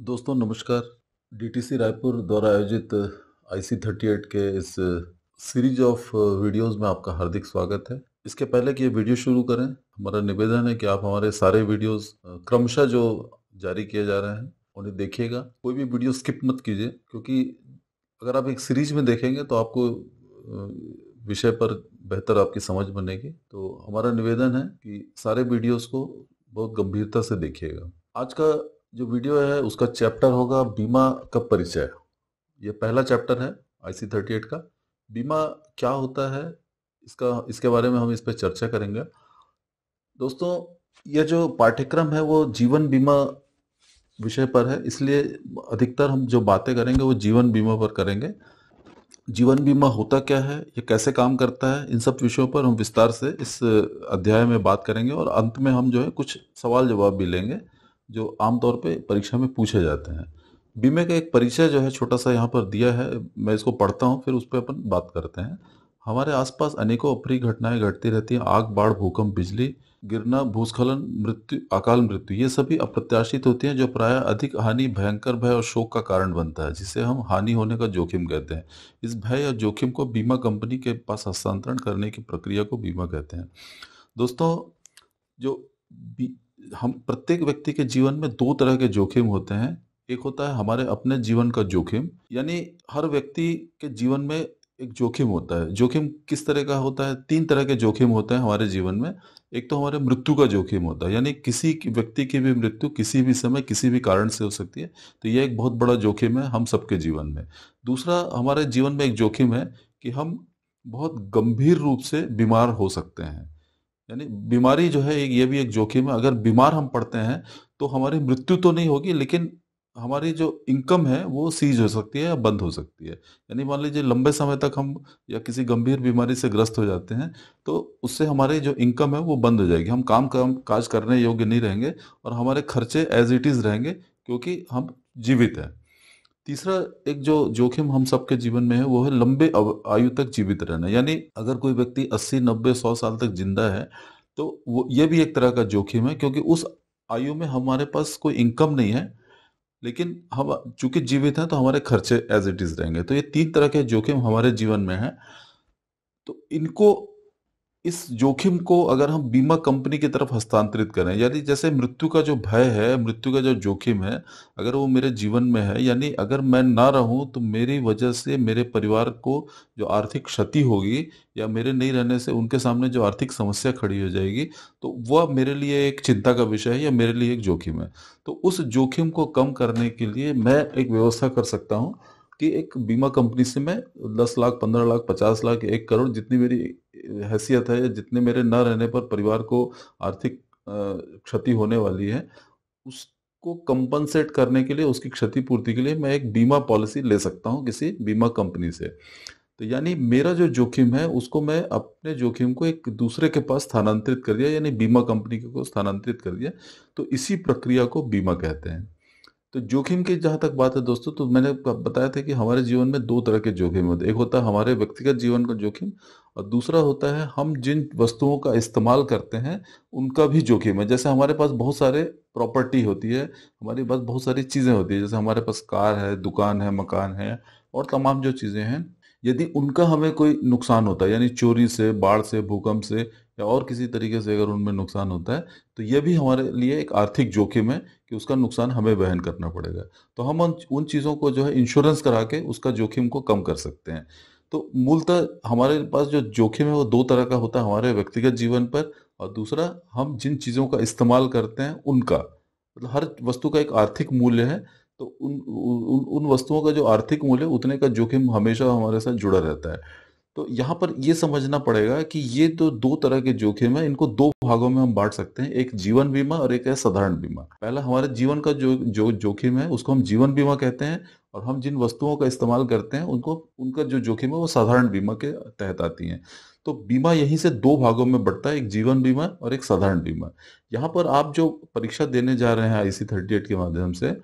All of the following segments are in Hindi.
दोस्तों नमस्कार। डीटीसी रायपुर द्वारा आयोजित IC38 के इस सीरीज ऑफ वीडियोस में आपका हार्दिक स्वागत है। इसके पहले कि ये वीडियो शुरू करें, हमारा निवेदन है कि आप हमारे सारे वीडियोस क्रमशः जो जारी किए जा रहे हैं उन्हें देखिएगा। कोई भी वीडियो स्किप मत कीजिए, क्योंकि अगर आप एक सीरीज में देखेंगे तो आपको विषय पर बेहतर आपकी समझ बनेगी। तो हमारा निवेदन है कि सारे वीडियोस को बहुत गंभीरता से देखिएगा। आज का जो वीडियो है उसका चैप्टर होगा बीमा का परिचय। ये पहला चैप्टर है IC38 का। बीमा क्या होता है, इसके बारे में हम इस पे चर्चा करेंगे। दोस्तों, ये जो पाठ्यक्रम है वो जीवन बीमा विषय पर है, इसलिए अधिकतर हम जो बातें करेंगे वो जीवन बीमा पर करेंगे। जीवन बीमा होता क्या है, ये कैसे काम करता है, इन सब विषयों पर हम विस्तार से इस अध्याय में बात करेंगे और अंत में हम जो है कुछ सवाल जवाब भी लेंगे जो आमतौर पे परीक्षा में पूछे जाते हैं। बीमे का एक परिचय जो है छोटा सा यहाँ पर दिया है, मैं इसको पढ़ता हूँ फिर उस पर अपन बात करते हैं। हमारे आसपास अनेकों अप्रिय घटनाएं घटती रहती हैं। आग, बाढ़, भूकंप, बिजली गिरना, भूस्खलन, मृत्यु, अकाल मृत्यु, ये सभी अप्रत्याशित होती हैं जो प्रायः अधिक हानि, भयंकर भय और शोक का कारण बनता है, जिसे हम हानि होने का जोखिम कहते हैं। इस भय या जोखिम को बीमा कंपनी के पास हस्तांतरण करने की प्रक्रिया को बीमा कहते हैं। दोस्तों, जो बी- हम प्रत्येक व्यक्ति के जीवन में दो तरह के जोखिम होते हैं। एक होता है हमारे अपने जीवन का जोखिम, यानी हर व्यक्ति के जीवन में एक जोखिम होता है। जोखिम किस तरह का होता है? तीन तरह के जोखिम होते हैं हमारे जीवन में। एक तो हमारे मृत्यु का जोखिम होता है, यानी व्यक्ति की भी मृत्यु किसी भी समय किसी भी कारण से हो सकती है। तो यह एक बहुत बड़ा जोखिम है हम सबके जीवन में। दूसरा, हमारे जीवन में एक जोखिम है कि हम बहुत गंभीर रूप से बीमार हो सकते हैं, यानी बीमारी जो है ये भी एक जोखिम है। अगर बीमार हम पड़ते हैं तो हमारी मृत्यु तो नहीं होगी, लेकिन हमारी जो इनकम है वो सीज हो सकती है या बंद हो सकती है। यानी मान लीजिए लंबे समय तक हम या किसी गंभीर बीमारी से ग्रस्त हो जाते हैं तो उससे हमारी जो इनकम है वो बंद हो जाएगी। हम काम काज करने योग्य नहीं रहेंगे और हमारे खर्चे एज इट इज रहेंगे, क्योंकि हम जीवित हैं। तीसरा एक जो जोखिम हम सबके जीवन में है वो है लंबे आयु तक जीवित रहना। यानी अगर कोई व्यक्ति 80 90 100 साल तक जिंदा है तो वो ये भी एक तरह का जोखिम है, क्योंकि उस आयु में हमारे पास कोई इनकम नहीं है, लेकिन हम चूंकि जीवित हैं तो हमारे खर्चे एज इट इज रहेंगे। तो ये तीन तरह के जोखिम हमारे जीवन में है। तो इस जोखिम को अगर हम बीमा कंपनी की तरफ हस्तांतरित करें, यानी जैसे मृत्यु का जो भय है, मृत्यु का जो जोखिम है, अगर वो मेरे जीवन में है, यानी अगर मैं ना रहूं तो मेरी वजह से मेरे परिवार को जो आर्थिक क्षति होगी या मेरे नहीं रहने से उनके सामने जो आर्थिक समस्या खड़ी हो जाएगी, तो वह मेरे लिए एक चिंता का विषय है या मेरे लिए एक जोखिम है। तो उस जोखिम को कम करने के लिए मैं एक व्यवस्था कर सकता हूँ कि एक बीमा कंपनी से मैं 10 लाख, 15 लाख, 50 लाख, 1 करोड़, जितनी मेरी हैसियत है या जितने मेरे न रहने पर परिवार को आर्थिक क्षति होने वाली है, उसको कंपनसेट करने के लिए, उसकी क्षतिपूर्ति के लिए मैं एक बीमा पॉलिसी ले सकता हूँ किसी बीमा कंपनी से। तो यानी मेरा जो जोखिम है उसको मैं अपने जोखिम को एक दूसरे के पास स्थानांतरित कर दिया, यानी बीमा कंपनी को स्थानांतरित कर दिया। तो इसी प्रक्रिया को बीमा कहते हैं। तो जोखिम की जहाँ तक बात है दोस्तों, तो मैंने बताया था कि हमारे जीवन में दो तरह के जोखिम होते हैं। एक होता है हमारे व्यक्तिगत जीवन का जोखिम और दूसरा होता है हम जिन वस्तुओं का इस्तेमाल करते हैं उनका भी जोखिम है। जैसे हमारे पास बहुत सारे प्रॉपर्टी होती है, हमारे पास बहुत सारी चीज़ें होती है, जैसे हमारे पास कार है, दुकान है, मकान है और तमाम जो चीज़ें हैं, यदि उनका हमें कोई नुकसान होता है, यानी चोरी से, बाढ़ से, भूकंप से या और किसी तरीके से अगर उनमें नुकसान होता है, तो यह भी हमारे लिए एक आर्थिक जोखिम है कि उसका नुकसान हमें वहन करना पड़ेगा। तो हम उन चीज़ों को जो है इंश्योरेंस करा के उसका जोखिम को कम कर सकते हैं। तो मूलतः हमारे पास जो जोखिम है वो दो तरह का होता है, हमारे व्यक्तिगत जीवन पर और दूसरा हम जिन चीज़ों का इस्तेमाल करते हैं उनका। मतलब हर वस्तु का एक आर्थिक मूल्य है, तो उन वस्तुओं का जो आर्थिक मूल्य है उतने का जोखिम हमेशा हमारे साथ जुड़ा रहता है। तो यहाँ पर ये समझना पड़ेगा कि ये तो दो तरह के जोखिम है, इनको दो भागों में हम बांट सकते हैं, एक जीवन बीमा और एक है साधारण बीमा। पहला हमारे जीवन का जो जोखिम है उसको हम जीवन बीमा कहते हैं, और हम जिन वस्तुओं का इस्तेमाल करते हैं उनको उनका जो जोखिम है वो साधारण बीमा के तहत आती हैं। तो बीमा यहीं से दो भागों में बढ़ता है, एक जीवन बीमा और एक साधारण बीमा। यहाँ पर आप जो परीक्षा देने जा रहे हैं IC38 के माध्यम से,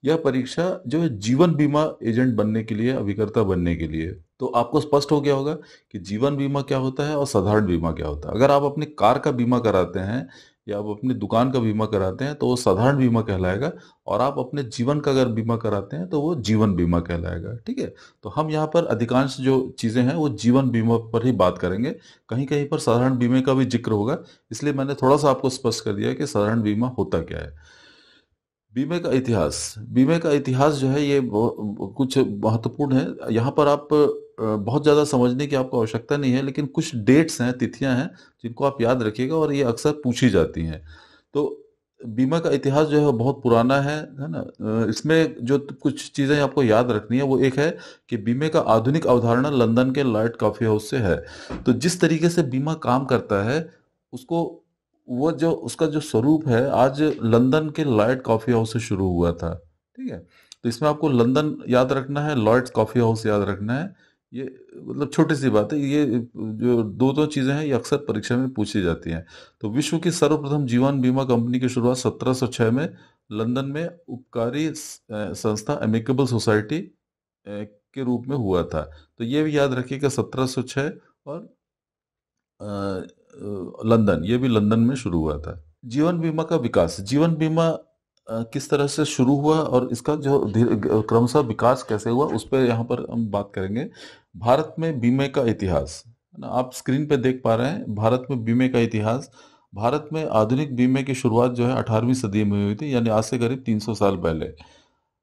यह परीक्षा जो है जीवन बीमा एजेंट बनने के लिए, अभिकर्ता बनने के लिए। तो आपको स्पष्ट हो गया होगा कि जीवन बीमा क्या होता है और साधारण बीमा क्या होता है। अगर आप अपनी कार का बीमा कराते हैं या आप अपनी दुकान का बीमा कराते हैं तो वो साधारण बीमा कहलाएगा, और आप अपने जीवन का अगर बीमा कराते हैं तो वो जीवन बीमा कहलाएगा। ठीक है? तो हम यहाँ पर अधिकांश जो चीज़ें हैं वो जीवन बीमा पर ही बात करेंगे। कहीं कहीं पर साधारण बीमे का भी जिक्र होगा, इसलिए मैंने थोड़ा सा आपको स्पष्ट कर दिया कि साधारण बीमा होता क्या है। बीमे का इतिहास जो है ये कुछ महत्वपूर्ण है। यहाँ पर आप बहुत ज़्यादा समझने की आपको आवश्यकता नहीं है, लेकिन कुछ डेट्स हैं, तिथियां हैं, जिनको आप याद रखिएगा, और ये अक्सर पूछी जाती हैं। तो बीमा का इतिहास जो है वो बहुत पुराना है ना। इसमें जो कुछ चीज़ें आपको याद रखनी है वो एक है कि बीमे का आधुनिक अवधारणा लंदन के लॉयड कॉफी हाउस से है। तो जिस तरीके से बीमा काम करता है, उसको वो जो उसका जो स्वरूप है आज लंदन के लॉयड कॉफी हाउस से शुरू हुआ था। ठीक है? तो इसमें आपको लंदन याद रखना है, लॉयड्स कॉफी हाउस याद रखना है। ये मतलब छोटी सी बात है। ये जो दो दो चीजें हैं ये अक्सर परीक्षा में पूछी जाती हैं। तो विश्व की सर्वप्रथम जीवन बीमा कंपनी की शुरुआत 1706 में लंदन में उपकारी संस्था अमिकेबल सोसाइटी के रूप में हुआ था। तो ये भी याद रखिएगा, 1706, और लंदन, ये भी लंदन में शुरू हुआ था। जीवन बीमा का विकास, जीवन बीमा किस तरह से शुरू हुआ और इसका जो क्रमशः विकास कैसे हुआ, उस पर यहाँ पर हम बात करेंगे। भारत में बीमे का इतिहास, है ना, आप स्क्रीन पे देख पा रहे हैं, भारत में बीमे का इतिहास। भारत में आधुनिक बीमे की शुरुआत जो है 18वीं सदी में हुई थी, यानी आज से करीब 300 साल पहले।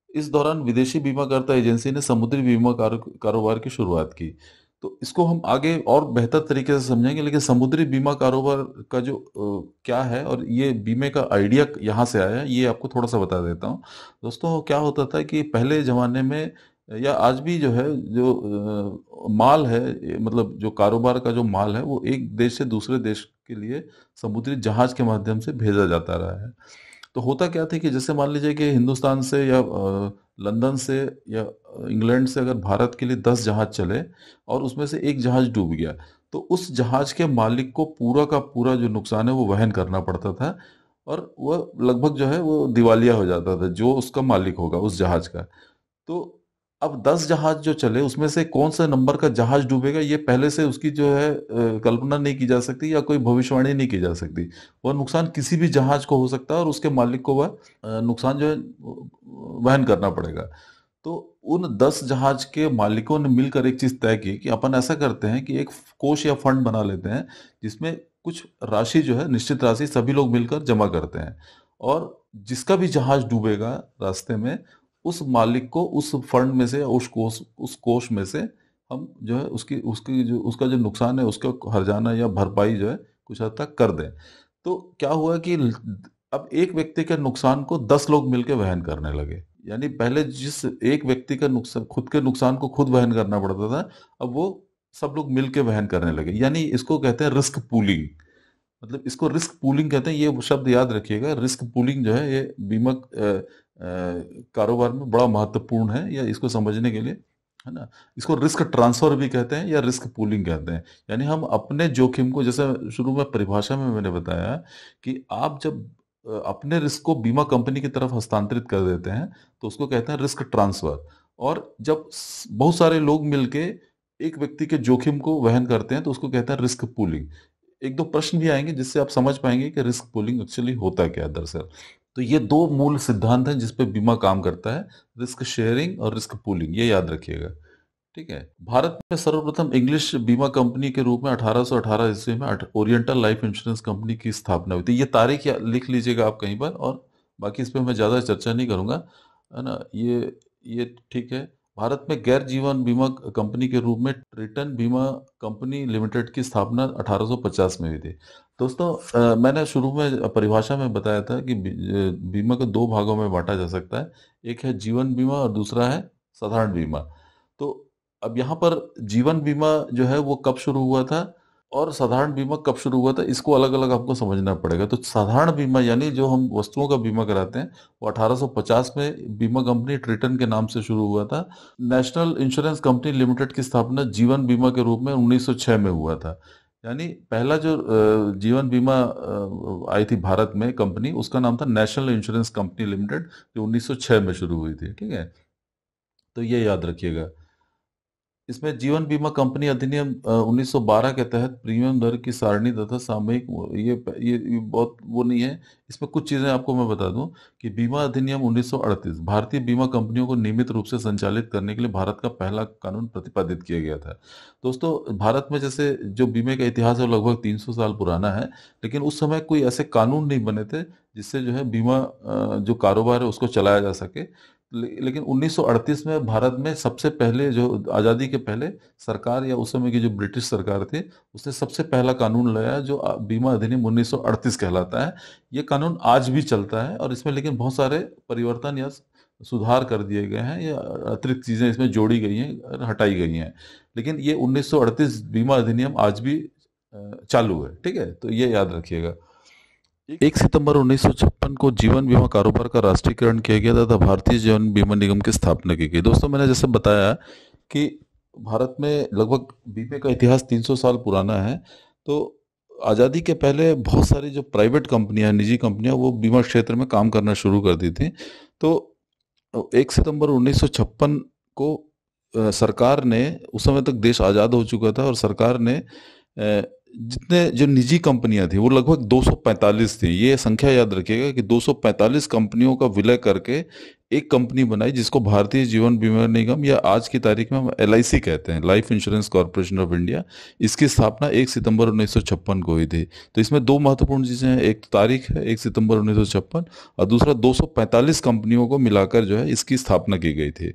इस दौरान विदेशी बीमाकर्ता एजेंसी ने समुद्री बीमा कारोबार की शुरुआत की। तो इसको हम आगे और बेहतर तरीके से समझेंगे, लेकिन समुद्री बीमा कारोबार का जो क्या है और ये बीमे का आइडिया यहाँ से आया है, ये आपको थोड़ा सा बता देता हूँ। दोस्तों, क्या होता था कि पहले ज़माने में या आज भी जो है, जो माल है, मतलब जो कारोबार का जो माल है वो एक देश से दूसरे देश के लिए समुद्री जहाज के माध्यम से भेजा जाता रहा है। तो होता क्या था कि जैसे मान लीजिए कि हिंदुस्तान से या लंदन से या इंग्लैंड से अगर भारत के लिए 10 जहाज चले और उसमें से एक जहाज डूब गया, तो उस जहाज के मालिक को पूरा का पूरा जो नुकसान है वो वहन करना पड़ता था, और वो लगभग जो है वो दिवालिया हो जाता था, जो उसका मालिक होगा उस जहाज का। तो अब 10 जहाज जो चले उसमें से कौन सा नंबर का जहाज डूबेगा, ये पहले से उसकी जो है कल्पना नहीं की जा सकती, या कोई भविष्यवाणी नहीं की जा सकती। वह नुकसान किसी भी जहाज को हो सकता है, और उसके मालिक को वह नुकसान जो है वहन करना पड़ेगा। तो उन 10 जहाज के मालिकों ने मिलकर एक चीज तय की कि अपन ऐसा करते हैं कि एक कोष या फंड बना लेते हैं, जिसमें कुछ राशि जो है, निश्चित राशि, सभी लोग मिलकर जमा करते हैं, और जिसका भी जहाज डूबेगा रास्ते में, उस मालिक को उस फंड में से या उस कोष में से हम जो है उसकी उसकी जो उसका जो नुकसान है उसका हर्जाना या भरपाई जो है कुछ हद तक कर दें। तो क्या हुआ कि अब एक व्यक्ति के नुकसान को 10 लोग मिलकर वहन करने लगे। यानी पहले जिस एक व्यक्ति का नुकसान, खुद के नुकसान को खुद वहन करना पड़ता था, अब वो सब लोग मिलके वहन करने लगे। यानी इसको कहते हैं रिस्क पूलिंग। मतलब इसको रिस्क पूलिंग कहते हैं। ये शब्द याद रखिएगा, रिस्क पूलिंग जो है ये बीमा कारोबार में बड़ा महत्वपूर्ण है, या इसको समझने के लिए, है ना। इसको रिस्क ट्रांसफर भी कहते हैं या रिस्क पूलिंग कहते हैं। यानी हम अपने जोखिम को, जैसे शुरू में परिभाषा में मैंने बताया कि आप जब अपने रिस्क को बीमा कंपनी की तरफ हस्तांतरित कर देते हैं तो उसको कहते हैं रिस्क ट्रांसफर। और जब बहुत सारे लोग मिलके एक व्यक्ति के जोखिम को वहन करते हैं तो उसको कहते हैं रिस्क पूलिंग। एक दो प्रश्न भी आएंगे जिससे आप समझ पाएंगे कि रिस्क पूलिंग एक्चुअली होता क्या है दरअसल। तो ये दो मूल सिद्धांत हैं जिस पे बीमा काम करता है, रिस्क शेयरिंग और रिस्क पूलिंग, ये याद रखिएगा। ठीक है? भारत में सर्वप्रथम इंग्लिश बीमा कंपनी के रूप में 1818 ईस्वी में ओरिएंटल लाइफ इंश्योरेंस कंपनी की स्थापना हुई थी। ये तारीख लिख लीजिएगा आप कहीं पर, और बाकी इस पे मैं ज़्यादा चर्चा नहीं करूंगा, है ना। ये ठीक है। भारत में गैर जीवन बीमा कंपनी के रूप में ट्रिटन बीमा कंपनी लिमिटेड की स्थापना 1850 में हुई थी। दोस्तों, मैंने शुरू में परिभाषा में बताया था कि बीमा को दो भागों में बांटा जा सकता है। एक है जीवन बीमा और दूसरा है साधारण बीमा। तो अब यहाँ पर जीवन बीमा जो है वो कब शुरू हुआ था और साधारण बीमा कब शुरू हुआ था, इसको अलग अलग आपको समझना पड़ेगा। तो साधारण बीमा यानी जो हम वस्तुओं का बीमा कराते हैं वो 1850 में बीमा कंपनी ट्रिटन के नाम से शुरू हुआ था। नेशनल इंश्योरेंस कंपनी लिमिटेड की स्थापना जीवन बीमा के रूप में 1906 में हुआ था। यानी पहला जो जीवन बीमा आई थी भारत में कंपनी, उसका नाम था नेशनल इंश्योरेंस कंपनी लिमिटेड, जो 1906 में शुरू हुई थी। ठीक है? तो ये याद रखिएगा। इसमें जीवन बीमा कंपनी अधिनियम 1912 के तहत प्रीमियम दर की सारणी तथा सामयिक ये बहुत वो नहीं है। इसमें कुछ चीज़ें आपको मैं बता दूं कि बीमा अधिनियम 1938 भारतीय बीमा कंपनियों को नियमित रूप से संचालित करने के लिए भारत का पहला कानून प्रतिपादित किया गया था। दोस्तों, भारत में जैसे जो बीमे का इतिहास है वो लगभग 300 साल पुराना है, लेकिन उस समय कोई ऐसे कानून नहीं बने थे जिससे जो है बीमा जो कारोबार है उसको चलाया जा सके। लेकिन 1938 में भारत में सबसे पहले जो आज़ादी के पहले सरकार या उस समय की जो ब्रिटिश सरकार थी उसने सबसे पहला कानून लाया जो बीमा अधिनियम 1938 कहलाता है। ये कानून आज भी चलता है और इसमें लेकिन बहुत सारे परिवर्तन या सुधार कर दिए गए हैं या अतिरिक्त चीज़ें इसमें जोड़ी गई हैं और हटाई गई हैं। लेकिन ये 1938 बीमा अधिनियम आज भी चालू है। ठीक है, तो ये याद रखिएगा। 1 सितंबर 1956 को जीवन बीमा कारोबार का राष्ट्रीयकरण किया गया तथा भारतीय जीवन बीमा निगम की स्थापना की गई। दोस्तों, मैंने जैसे बताया कि भारत में लगभग बीमे का इतिहास 300 साल पुराना है। तो आज़ादी के पहले बहुत सारी जो प्राइवेट कंपनियां, निजी कंपनियां, वो बीमा क्षेत्र में काम करना शुरू कर दी थी। तो 1 सितंबर 1956 को सरकार ने, उस समय तक देश आज़ाद हो चुका था और सरकार ने जितने जो निजी कंपनियां थी वो लगभग 245 थी। ये संख्या याद रखिएगा कि 245 कंपनियों का विलय करके एक कंपनी बनाई जिसको भारतीय जीवन बीमा निगम या आज की तारीख में हम LIC कहते हैं, life insurance corporation of India. इसकी स्थापना 1 सितंबर 1956 को हुई थी। तो इसमें दो महत्वपूर्ण चीज़ें हैं, एक तारीख है 1 सितंबर 1956 और दूसरा 245 कंपनियों को मिलाकर जो है इसकी स्थापना की गई थी।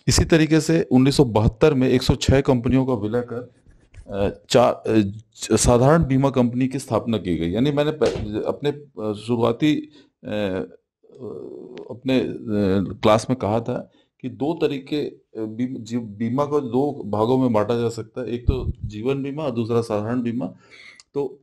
इसी तरीके से 1972 में 106 कंपनियों का विलय कर साधारण बीमा कंपनी की स्थापना की गई। यानी मैंने अपने शुरुआती अपने क्लास में कहा था कि दो तरीके बीमा को दो भागों में बांटा जा सकता है, एक तो जीवन बीमा और दूसरा साधारण बीमा। तो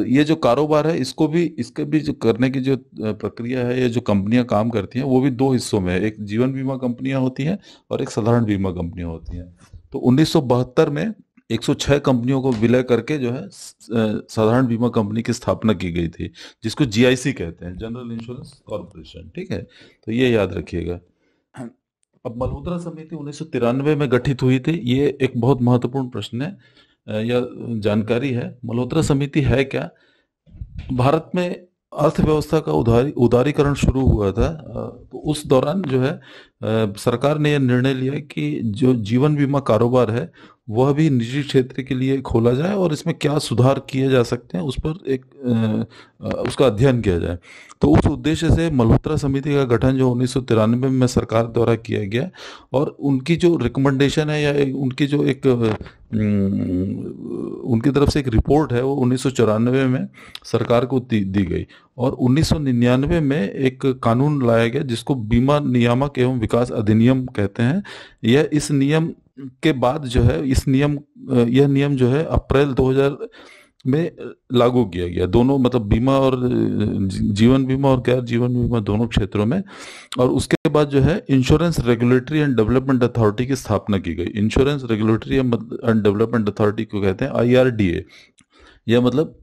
ये जो कारोबार है इसको भी, इसके भी जो करने की जो प्रक्रिया है, ये जो कंपनियां काम करती हैं वो भी दो हिस्सों में है, एक जीवन बीमा कंपनियां होती हैं और एक साधारण बीमा कंपनियां होती हैं। तो 1972 में 106 कंपनियों को विलय करके जो है साधारण बीमा कंपनी की स्थापना की गई थी, जिसको GIC कहते हैं, जनरल इंश्योरेंस कॉर्पोरेशन। ठीक है, तो ये याद रखिएगा। अब मल्होत्रा समिति 1993 में गठित हुई थी। ये एक बहुत महत्वपूर्ण प्रश्न है या जानकारी है। मल्होत्रा समिति है क्या? भारत में अर्थव्यवस्था का उदारीकरण शुरू हुआ था। तो उस दौरान जो है सरकार ने यह निर्णय लिया कि जो जीवन बीमा कारोबार है वह भी निजी क्षेत्र के लिए खोला जाए और इसमें क्या सुधार किए जा सकते हैं उस पर एक उसका अध्ययन किया जाए। तो उस उद्देश्य से मल्होत्रा समिति का गठन जो 1993 में सरकार द्वारा किया गया और उनकी जो रिकमेंडेशन है या उनकी जो एक उनकी तरफ से एक रिपोर्ट है वो 1994 में सरकार को दी गई और 1999 में एक कानून लाया गया जिसको बीमा नियामक एवं विकास अधिनियम कहते हैं। यह इस नियम के बाद जो है यह नियम जो है अप्रैल 2000 में लागू किया गया, दोनों मतलब बीमा और जीवन बीमा और गैर जीवन बीमा दोनों क्षेत्रों में। और उसके बाद जो है insurance regulatory and development authority की स्थापना की गई। Insurance regulatory and development authority को कहते हैं IRDA। यह मतलब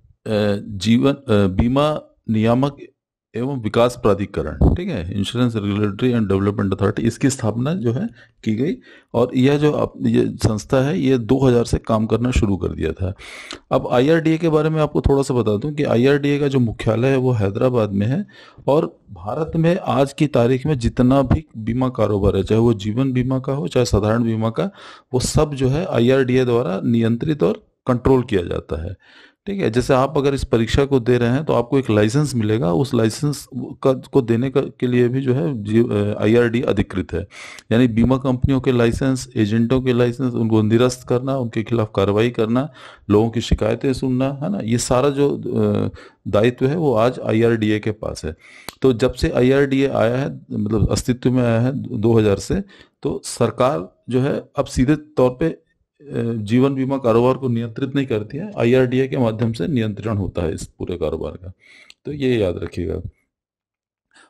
बीमा नियामक एवं विकास प्राधिकरण। ठीक है, insurance regulatory and development authority, इसकी स्थापना जो है की गई और यह जो ये संस्था है ये 2000 से काम करना शुरू कर दिया था। अब IRDA के बारे में आपको थोड़ा सा बता दूं कि IRDA का जो मुख्यालय है वो हैदराबाद में है और भारत में आज की तारीख में जितना भी बीमा कारोबार है, चाहे वो जीवन बीमा का हो चाहे साधारण बीमा का, वो सब जो है IRDA द्वारा नियंत्रित और कंट्रोल किया जाता है। ठीक है, जैसे आप अगर इस परीक्षा को दे रहे हैं तो आपको एक लाइसेंस मिलेगा, उस लाइसेंस को देने के लिए भी जो है IRDA अधिकृत है। यानी बीमा कंपनियों के लाइसेंस, एजेंटों के लाइसेंस, उनको निरस्त करना, उनके खिलाफ कार्रवाई करना, लोगों की शिकायतें सुनना, है ना, ये सारा जो दायित्व है वो आज IRDA के पास है। तो जब से IRDA आया है, मतलब अस्तित्व में आया है 2000 से, तो सरकार जो है अब सीधे तौर पे जीवन बीमा कारोबार को नियंत्रित नहीं करती है, IRDA के माध्यम से नियंत्रण होता है इस पूरे कारोबार का। तो ये याद रखिएगा।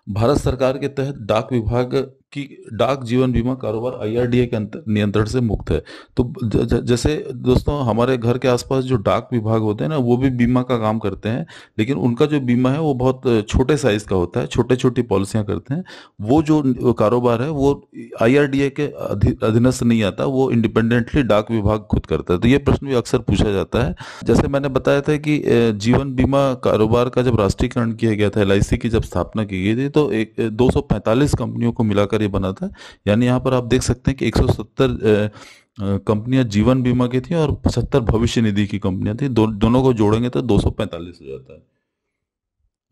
भारत सरकार के तहत डाक विभाग कि डाक जीवन बीमा कारोबार आईआरडीए के नियंत्रण से मुक्त है। तो जैसे दोस्तों हमारे घर के आसपास जो डाक विभाग होते हैं ना, वो भी बीमा का काम करते हैं, लेकिन उनका जो बीमा है वो बहुत छोटे साइज का होता है, छोटे छोटी पॉलिसियां करते हैं। वो जो कारोबार है वो आईआरडीए के अधीनस्थ नहीं आता, वो इंडिपेंडेंटली डाक विभाग खुद करता है। तो ये प्रश्न भी अक्सर पूछा जाता है। जैसे मैंने बताया था कि जीवन बीमा कारोबार का जब राष्ट्रीयकरण किया गया था, एलआईसी की जब स्थापना की गई थी, तो एक 245 कंपनियों को मिलाकर ये बना था। यानी यहाँ पर आप देख सकते हैं कि 170 कंपनियां जीवन बीमा की थी और 75 भविष्य निधि की कंपनियां थी। दोनों को जोड़ेंगे तो 245 हो जाता है।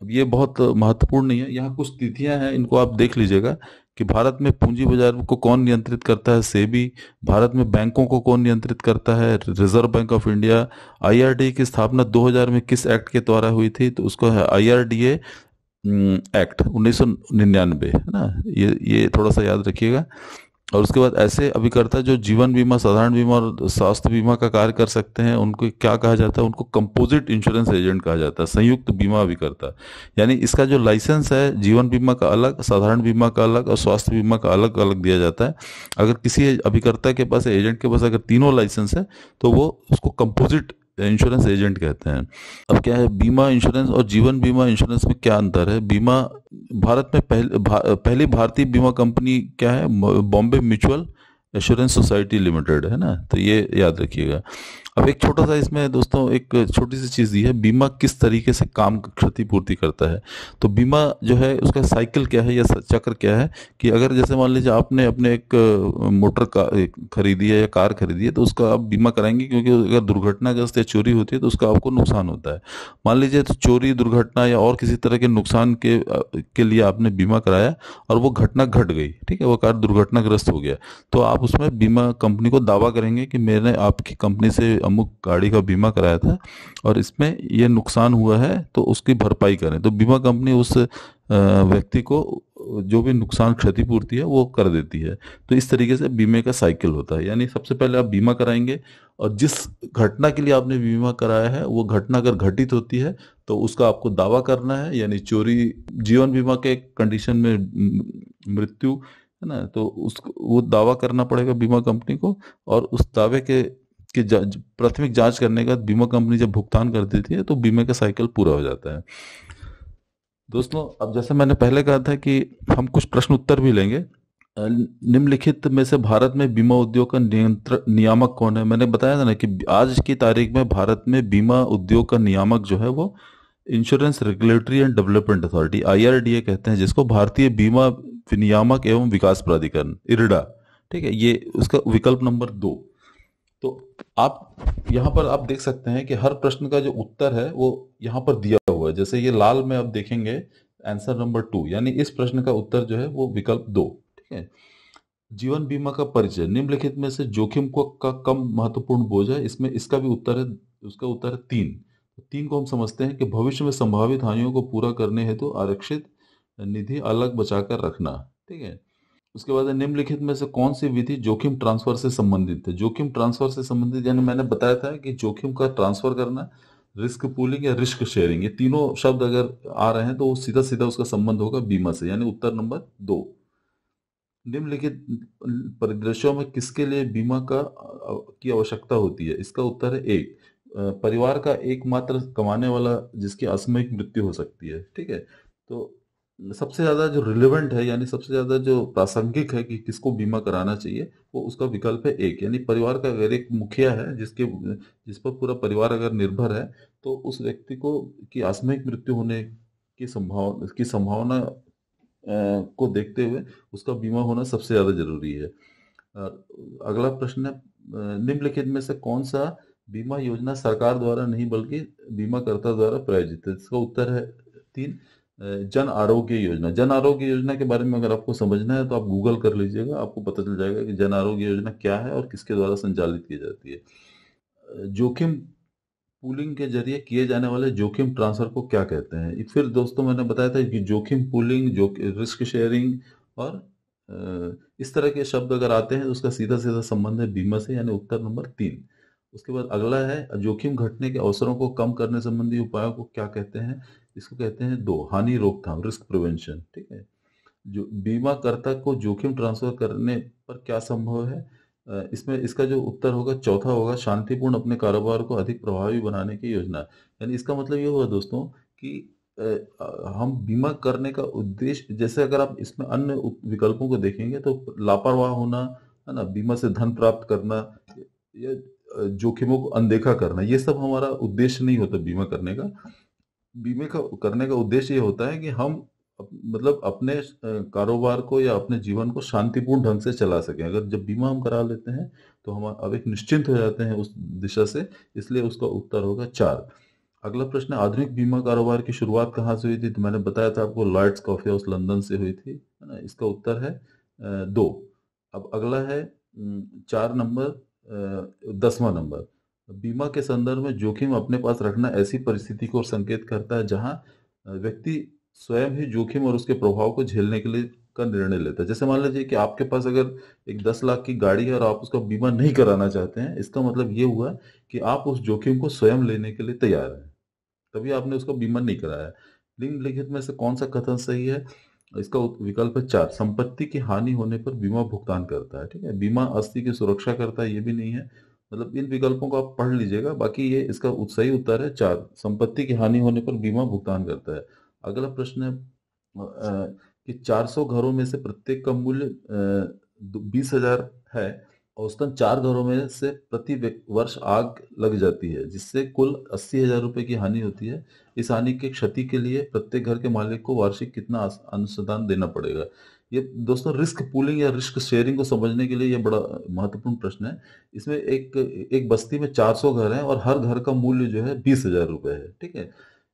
अब ये बहुत महत्वपूर्ण नहीं है, यहाँ कुछ तिथियां हैं, इनको आप देख लीजिएगा कि भारत में पूंजी बाजार को कौन नियंत्रित करता है, सेबी। भारत में बैंकों को कौन नियंत्रित करता है, reserve bank of India. IRDA की स्थापना 2000 में किस एक्ट के द्वारा हुई थी, तो उसको है आईआरडीए एक्ट 1999, है ना। ये थोड़ा सा याद रखिएगा। और उसके बाद ऐसे अभिकर्ता जो जीवन बीमा, साधारण बीमा और स्वास्थ्य बीमा का कार्य कर सकते हैं, उनको क्या कहा जाता है, उनको कंपोजिट इंश्योरेंस एजेंट कहा जाता है, संयुक्त बीमा अभिकर्ता। यानी इसका जो लाइसेंस है, जीवन बीमा का अलग, साधारण बीमा का अलग और स्वास्थ्य बीमा का अलग अलग दिया जाता है। अगर किसी अभिकर्ता के पास, एजेंट के पास अगर तीनों लाइसेंस है, तो वो उसको कंपोजिट इंश्योरेंस एजेंट कहते हैं। अब क्या है, बीमा इंश्योरेंस और जीवन बीमा इंश्योरेंस में क्या अंतर है? बीमा भारत में पहली भारतीय बीमा कंपनी क्या है? Bombay mutual assurance society limited, है ना। तो ये याद रखिएगा। अब एक छोटा सा इसमें दोस्तों एक छोटी सी चीज़ दी है, बीमा किस तरीके से काम क्षतिपूर्ति करता है। तो बीमा जो है उसका साइकिल क्या है या चक्र क्या है, कि अगर जैसे मान लीजिए आपने अपने एक मोटर कार खरीदी है या कार खरीदी है, तो उसका आप बीमा कराएंगे, क्योंकि अगर दुर्घटनाग्रस्त या चोरी होती है तो उसका आपको नुकसान होता है। मान लीजिए तो चोरी, दुर्घटना या और किसी तरह के नुकसान के लिए आपने बीमा कराया और वो घटना घट गई, ठीक है, वो कार दुर्घटनाग्रस्त हो गया, तो आप उसमें बीमा कंपनी को दावा करेंगे कि मैंने आपकी कंपनी से अमुक गाड़ी का बीमा कराया था और इसमें ये नुकसान हुआ है, तो उसकी भरपाई करें। तो बीमा कंपनी उस व्यक्ति को जो भी नुकसान, क्षतिपूर्ति है वो कर देती है। तो इस तरीके से बीमे का साइकिल होता है। यानी सबसे पहले आप बीमा कराएंगे और जिस घटना के लिए आपने बीमा कराया है वो घटना अगर घटित होती है तो उसका आपको दावा करना है। यानी चोरी, जीवन बीमा के कंडीशन में मृत्यु, है ना, तो उस वो दावा करना पड़ेगा बीमा कंपनी को। और उस दावे के प्राथमिक जांच करने के बाद बीमा कंपनी जब भुगतान कर देती है तो बीमे का साइकिल पूरा हो जाता है। दोस्तों अब जैसे मैंने पहले कहा था कि हम कुछ प्रश्न उत्तर भी लेंगे। निम्नलिखित में से भारत में बीमा उद्योग का नियामक कौन है? मैंने बताया था ना कि आज की तारीख में भारत में बीमा उद्योग का नियामक जो है वो insurance regulatory and development authority, IRDA कहते हैं जिसको, भारतीय बीमा विनियामक एवं विकास प्राधिकरण, इरडा। ठीक है, ये उसका विकल्प नंबर 2। तो आप यहाँ पर आप देख सकते हैं कि हर प्रश्न का जो उत्तर है वो यहाँ पर दिया हुआ है। जैसे ये लाल में आप देखेंगे आंसर नंबर 2, यानी इस प्रश्न का उत्तर जो है वो विकल्प 2। ठीक है। जीवन बीमा का परिचय, निम्नलिखित में से जोखिम को का कम महत्वपूर्ण बोझ है, इसमें इसका भी उत्तर है, उसका उत्तर है 3। 3 को हम समझते हैं कि भविष्य में संभावित हानियों को पूरा करने हेतु आरक्षित निधि अलग बचाकर रखना। ठीक है। उसके बाद है, निम्नलिखित में से कौन सी विधि जोखिम ट्रांसफर से संबंधित है? जोखिम ट्रांसफर से संबंधित यानी मैंने बताया था कि जोखिम का ट्रांसफर करना, रिस्क पूलिंग या रिस्क शेयरिंग, ये तीनों शब्द अगर आ रहे हैं तो सीधा सीधा उसका संबंध होगा बीमा से, यानी उत्तर नंबर 2। निम्नलिखित परिदृश्यों में किसके लिए बीमा की आवश्यकता होती है? इसका उत्तर है 1, परिवार का एकमात्र कमाने वाला जिसकी असामयिक मृत्यु हो सकती है। ठीक है। तो सबसे ज्यादा जो रिलेवेंट है, यानी सबसे ज्यादा जो प्रासंगिक है कि किसको बीमा कराना चाहिए, वो उसका विकल्प है 1। यानी परिवार का अगर एक मुखिया है जिस पर पूरा परिवार अगर निर्भर है, तो उस व्यक्ति को की असामयिक मृत्यु होने की संभावना को देखते हुए उसका बीमा होना सबसे ज्यादा जरूरी है। अगला प्रश्न है, निम्नलिखित में से कौन सा बीमा योजना सरकार द्वारा नहीं बल्कि बीमाकर्ता द्वारा प्रायोजित है? इसका उत्तर है 3, जन आरोग्य योजना। जन आरोग्य योजना के बारे में अगर आपको समझना है तो आप गूगल कर लीजिएगा, आपको पता चल जाएगा कि जन आरोग्य योजना क्या है और किसके द्वारा संचालित की जाती है। जोखिम पूलिंग के जरिए किए जाने वाले जोखिम ट्रांसफर को क्या कहते हैं? फिर दोस्तों मैंने बताया था कि जोखिम पूलिंग, रिस्क शेयरिंग और इस तरह के शब्द अगर आते हैं तो उसका सीधा सीधा संबंध है बीमा से, यानी उत्तर नंबर 3। उसके बाद अगला है, जोखिम घटने के अवसरों को कम करने संबंधी उपायों को क्या कहते हैं? इसको कहते हैं 2, हानि रोकथाम, रिस्क प्रिवेंशन। ठीक है। जो बीमाकर्ता को जोखिम ट्रांसफर करने पर क्या संभव है? इसमें इसका जो उत्तर होगा चौथा होगा, शांतिपूर्ण अपने कारोबार को अधिक प्रभावी बनाने की योजना। यानी इसका मतलब ये हुआ दोस्तों कि हम बीमा करने का उद्देश्य, जैसे अगर आप इसमें अन्य विकल्पों को देखेंगे तो लापरवाह होना, है ना, बीमा से धन प्राप्त करना या जोखिमों को अनदेखा करना, ये सब हमारा उद्देश्य नहीं होता बीमा करने का। बीमे का करने का उद्देश्य ये होता है कि हम मतलब अपने कारोबार को या अपने जीवन को शांतिपूर्ण ढंग से चला सकें। अगर जब बीमा हम करा लेते हैं तो हम अब एक निश्चिंत हो जाते हैं उस दिशा से, इसलिए उसका उत्तर होगा 4। अगला प्रश्न है, आधुनिक बीमा कारोबार की शुरुआत कहाँ से हुई थी? तो मैंने बताया था आपको, लॉयड्स कॉफी हाउस लंदन से हुई थी, है ना। इसका उत्तर है 2। अब अगला है 4 नंबर, 10वां नंबर, बीमा के संदर्भ में जोखिम अपने पास रखना ऐसी परिस्थिति को संकेत करता है जहां व्यक्ति स्वयं ही जोखिम और उसके प्रभाव को झेलने के लिए का निर्णय लेता है। जैसे मान लीजिए कि आपके पास अगर एक 10 लाख की गाड़ी है और आप उसका बीमा नहीं कराना चाहते हैं, इसका मतलब ये हुआ कि आप उस जोखिम को स्वयं लेने के लिए तैयार हैं, तभी आपने उसका बीमा नहीं कराया। निम्नलिखित में से कौन सा कथन सही है? इसका विकल्प है 4, संपत्ति की हानि होने पर बीमा भुगतान करता है। ठीक है, बीमा आस्ति की सुरक्षा करता है, ये भी नहीं है। मतलब इन विकल्पों को आप पढ़ लीजिएगा, बाकी ये इसका सही उत्तर है 4, संपत्ति की हानि होने पर बीमा भुगतान करता है। अगला प्रश्न है कि 400 घरों में से प्रत्येक का मूल्य 20,000 है। औसतन 4 घरों में से प्रति वर्ष आग लग जाती है, जिससे कुल 80,000 रुपए की हानि होती है। इस हानि की क्षति के लिए प्रत्येक घर के मालिक को वार्षिक कितना अनुदान देना पड़ेगा? ये दोस्तों रिस्क पूलिंग या रिस्क शेयरिंग को समझने के लिए ये बड़ा महत्वपूर्ण प्रश्न है। इसमें एक एक बस्ती में 400 घर हैं और हर घर का मूल्य जो है 20,000 रुपए है। ठीक है,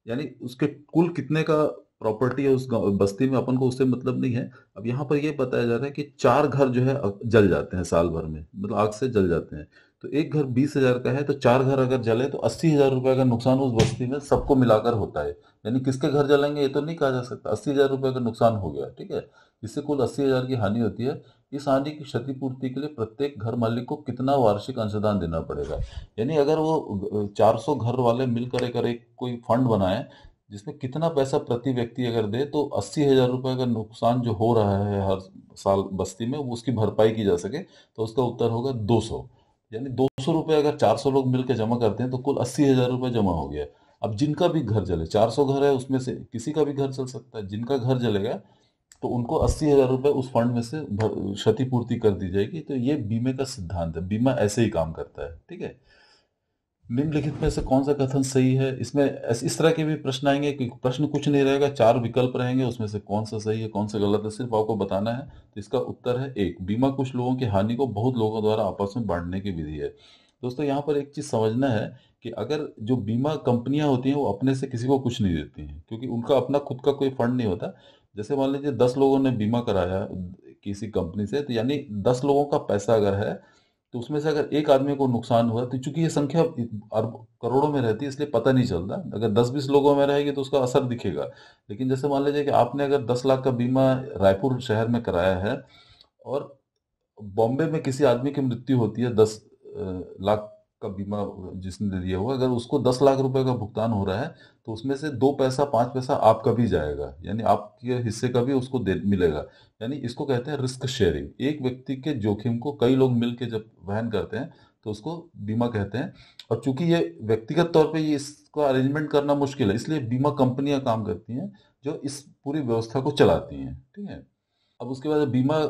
यानी उसके कुल कितने का प्रॉपर्टी है उस बस्ती में, अपन को उससे मतलब नहीं है। अब यहाँ पर ये बताया जा रहा है कि 4 घर जो है जल जाते हैं साल भर में, मतलब आग से जल जाते हैं। तो एक घर 20,000 का है, तो 4 घर अगर जले तो 80,000 रुपए का नुकसान उस बस्ती में सबको मिलाकर होता है। यानी किसके घर जलेंगे ये तो नहीं कहा जा सकता, 80,000 रुपए का नुकसान हो गया। ठीक है, इससे कुल 80,000 की हानि होती है। इस हानि की क्षतिपूर्ति के लिए प्रत्येक घर मालिक को कितना वार्षिक अंशदान देना पड़ेगा? यानी अगर वो 400 घर वाले मिलकर एक कोई फंड बनाए जिसमें कितना पैसा प्रति व्यक्ति अगर दे तो 80,000 रुपए का नुकसान जो हो रहा है हर साल बस्ती में, वो उसकी भरपाई की जा सके, तो उसका उत्तर होगा 200। यानी 200 रुपए अगर 400 लोग मिलकर जमा करते हैं तो कुल 80,000 रुपए जमा हो गया। अब जिनका भी घर जले, 400 घर है उसमें से किसी का भी घर जल सकता है, जिनका घर जलेगा तो उनको 80,000 रुपए उस फंड में से क्षतिपूर्ति कर दी जाएगी। तो ये बीमे का सिद्धांत है, बीमा ऐसे ही काम करता है। ठीक है, निम्नलिखित में से कौन सा कथन सही है? इसमें इस तरह के भी प्रश्न आएंगे कि प्रश्न कुछ नहीं रहेगा, 4 विकल्प रहेंगे, उसमें से कौन सा सही है कौन सा गलत है सिर्फ आपको बताना है। तो इसका उत्तर है 1, बीमा कुछ लोगों की हानि को बहुत लोगों द्वारा आपस में बांटने की विधि है। दोस्तों यहाँ पर एक चीज समझना है कि अगर जो बीमा कंपनियां होती हैं वो अपने से किसी को कुछ नहीं देती हैं, क्योंकि उनका अपना खुद का कोई फंड नहीं होता। जैसे मान लीजिए 10 लोगों ने बीमा कराया किसी कंपनी से, तो यानी 10 लोगों का पैसा अगर है, तो उसमें से अगर एक आदमी को नुकसान हुआ तो चूंकि ये संख्या अरब करोड़ों में रहती है इसलिए पता नहीं चलता, अगर 10-20 लोगों में रहेगी तो उसका असर दिखेगा। लेकिन जैसे मान लीजिए कि आपने अगर 10 लाख का बीमा रायपुर शहर में कराया है और बॉम्बे में किसी आदमी की मृत्यु होती है, 10 लाख का बीमा जिसने लिया हुआ, अगर उसको 10 लाख रुपए का भुगतान हो रहा है तो उसमें से 2 पैसा 5 पैसा आपका भी जाएगा, यानी आपके हिस्से का भी उसको दे मिलेगा। यानी इसको कहते हैं रिस्क शेयरिंग। एक व्यक्ति के जोखिम को कई लोग मिलकर जब वहन करते हैं तो उसको बीमा कहते हैं। और चूंकि ये व्यक्तिगत तौर पे ये इसका अरेंजमेंट करना मुश्किल है, इसलिए बीमा कंपनियां काम करती हैं जो इस पूरी व्यवस्था को चलाती हैं। ठीक है, अब उसके बाद बीमा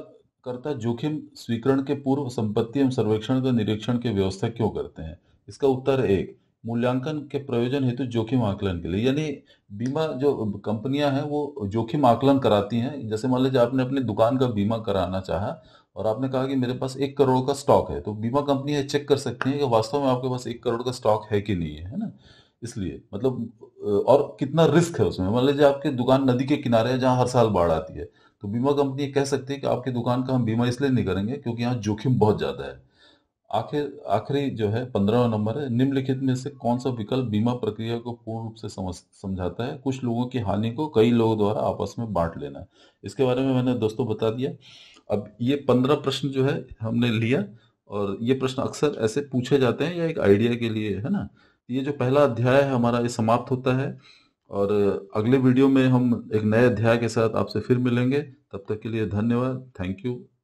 करता जोखिम स्वीकरण के पूर्व संपत्ति एवं सर्वेक्षण का निरीक्षण की व्यवस्था क्यों करते हैं? इसका उत्तर है 1, मूल्यांकन के प्रयोजन हेतु जोखिम आकलन के लिए। यानी बीमा जो कंपनियां हैं वो जोखिम आकलन कराती हैं। जैसे मान लीजिए आपने अपनी दुकान का बीमा कराना चाहा और आपने कहा कि मेरे पास 1 करोड़ का स्टॉक है, तो बीमा कंपनी ये चेक कर सकती है कि वास्तव में आपके पास 1 करोड़ का स्टॉक है कि नहीं है ना। इसलिए मतलब और कितना रिस्क है उसमें। मान लीजिए आपकी दुकान नदी के किनारे है जहाँ हर साल बाढ़ आती है, तो बीमा कंपनी ये कह सकती है कि आपकी दुकान का हम बीमा इसलिए नहीं करेंगे क्योंकि यहाँ जोखिम बहुत ज्यादा है। आखिरी जो है 15वां नंबर है, निम्नलिखित में से कौन सा विकल्प बीमा प्रक्रिया को पूर्ण रूप से समझाता है? कुछ लोगों की हानि को कई लोगों द्वारा आपस में बांट लेना। इसके बारे में मैंने दोस्तों बता दिया। अब ये 15 प्रश्न जो है हमने लिया, और ये प्रश्न अक्सर ऐसे पूछे जाते हैं या एक आइडिया के लिए, है ना। ये जो पहला अध्याय है हमारा ये समाप्त होता है, और अगले वीडियो में हम एक नए अध्याय के साथ आपसे फिर मिलेंगे। तब तक के लिए धन्यवाद, थैंक यू।